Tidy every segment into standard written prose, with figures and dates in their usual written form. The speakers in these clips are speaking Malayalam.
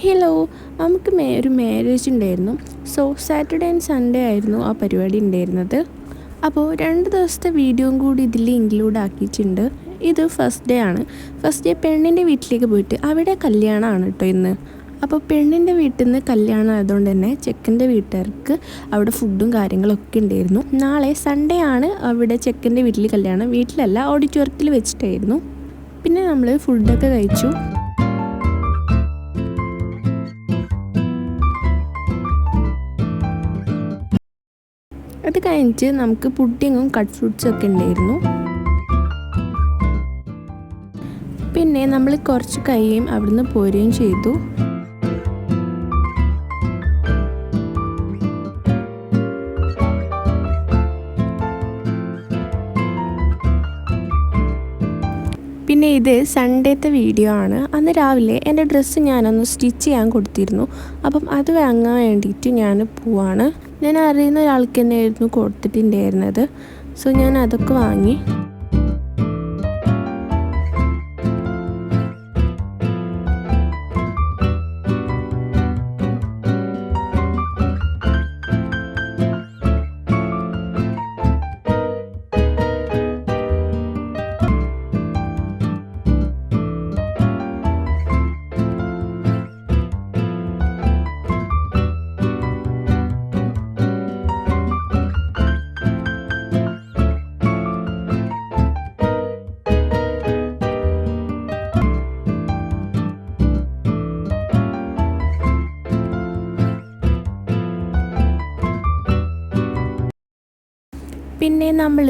ഹലോ, നമുക്ക് ഒരു മാരേജ് ഉണ്ടായിരുന്നു. സോ സാറ്റർഡേ ആൻഡ് സൺഡേ ആയിരുന്നു ആ പരിപാടി ഉണ്ടായിരുന്നത്. അപ്പോൾ 2 ദിവസത്തെ വീഡിയോയും കൂടി ഇതിൽ ഇൻക്ലൂഡ് ആക്കിയിട്ടുണ്ട്. ഇത് ഫസ്റ്റ് ഡേ ആണ്. ഫസ്റ്റ് ഡേ പെണ്ണിൻ്റെ വീട്ടിലേക്ക് പോയിട്ട് അവിടെ കല്യാണമാണ് കേട്ടോ ഇന്ന്. അപ്പോൾ പെണ്ണിൻ്റെ വീട്ടിൽ നിന്ന് കല്യാണം ആയതുകൊണ്ട് തന്നെ ചെക്കൻ്റെ വീട്ടുകാർക്ക് അവിടെ ഫുഡും കാര്യങ്ങളൊക്കെ ഉണ്ടായിരുന്നു. നാളെ സൺഡേ ആണ് അവിടെ ചെക്കൻ്റെ വീട്ടിൽ കല്യാണം. വീട്ടിലല്ല, ഓഡിറ്റോറിയത്തിൽ വെച്ചിട്ടായിരുന്നു. പിന്നെ നമ്മൾ ഫുഡൊക്കെ കഴിച്ചു. അത് കഴിഞ്ഞിട്ട് നമുക്ക് പുഡിങ്ങും കട്ട് ഫ്രൂട്ട്സും ഒക്കെ ഉണ്ടായിരുന്നു. പിന്നെ നമ്മൾ കുറച്ച് കഴിയും അവിടുന്ന് പോരുകയും ചെയ്തു. പിന്നെ ഇത് സൺഡേത്തെ വീഡിയോ ആണ്. അന്ന് രാവിലെ എൻ്റെ ഡ്രസ്സ് ഞാനൊന്ന് സ്റ്റിച്ച് ചെയ്യാൻ കൊടുത്തിരുന്നു. അപ്പം അത് വാങ്ങാൻ വേണ്ടിയിട്ട് ഞാൻ പോവാണ്. ഞാൻ അറിയുന്ന ഒരാൾക്ക് തന്നെയായിരുന്നു കൊടുത്തിട്ടുണ്ടായിരുന്നത്. സോ ഞാൻ അതൊക്കെ വാങ്ങി. പിന്നെ നമ്മൾ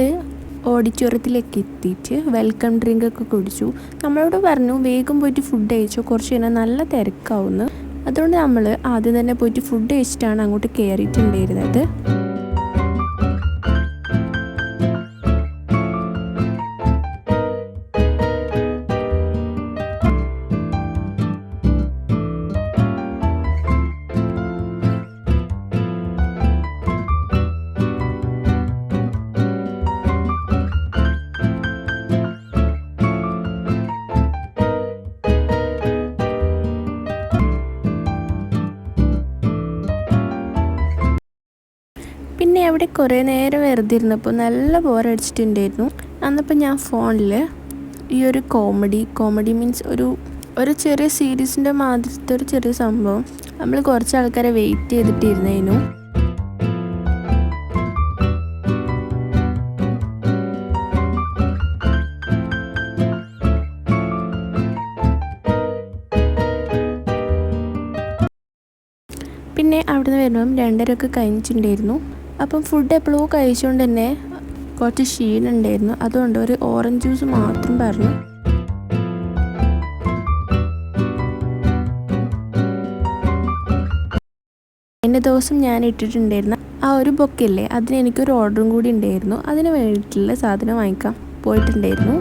ഓഡിറ്റോറിയത്തിലേക്ക് എത്തിയിട്ട് വെൽക്കം ഡ്രിങ്കൊക്കെ കുടിച്ചു. നമ്മളോട് പറഞ്ഞു വേഗം പോയിട്ട് ഫുഡ് കഴിച്ചോ, കുറച്ച് കഴിഞ്ഞാൽ നല്ല തിരക്കാവുന്നു. അതുകൊണ്ട് നമ്മൾ ആദ്യം തന്നെ പോയിട്ട് ഫുഡ് കഴിച്ചിട്ടാണ് അങ്ങോട്ട് കയറിയിട്ടുണ്ടായിരുന്നത്. പിന്നെ അവിടെ കുറേ നേരം വെറുതെ ഇരുന്നപ്പോൾ നല്ല ബോറടിച്ചിട്ടുണ്ടായിരുന്നു. അന്നപ്പോൾ ഞാൻ ഫോണിൽ ഈ ഒരു കോമഡി മീൻസ് ഒരു ചെറിയ സീരീസിൻ്റെ മാതിരത്തെ ഒരു ചെറിയ സംഭവം നമ്മൾ കുറച്ച് ആൾക്കാരെ വെയിറ്റ് ചെയ്തിട്ടിരുന്നേനു. പിന്നെ അവിടുന്ന് വരുമ്പം 2:30 കഴിഞ്ഞിട്ടുണ്ടായിരുന്നു. അപ്പം ഫുഡ് എപ്പോഴോ കഴിച്ചുകൊണ്ട് തന്നെ കുറച്ച് ക്ഷീണമുണ്ടായിരുന്നു. അതുകൊണ്ട് ഒരു ഓറഞ്ച് ജ്യൂസ് മാത്രം പറഞ്ഞു. അതിൻ്റെ ദിവസം ഞാൻ ഇട്ടിട്ടുണ്ടായിരുന്ന ആ ഒരു ബൊക്കല്ലേ, അതിന് എനിക്കൊരു ഓർഡറും കൂടി ഉണ്ടായിരുന്നു. അതിന് വേണ്ടിയിട്ടുള്ള സാധനം വാങ്ങിക്കാൻ പോയിട്ടുണ്ടായിരുന്നു.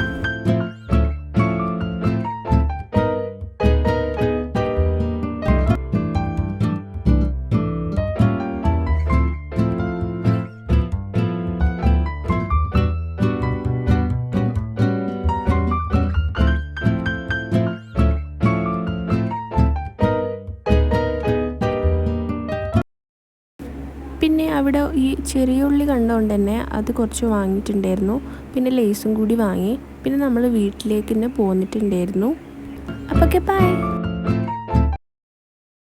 പിന്നെ അവിടെ ഈ ചെറിയ ഉള്ളി കണ്ടുകൊണ്ട് തന്നെ അത് കുറച്ച് വാങ്ങിയിട്ടുണ്ടായിരുന്നു. പിന്നെ ലേസും കൂടി വാങ്ങി. പിന്നെ നമ്മൾ വീട്ടിലേക്ക് തന്നെ പോന്നിട്ടുണ്ടായിരുന്നു. അപ്പോൾ ബൈ.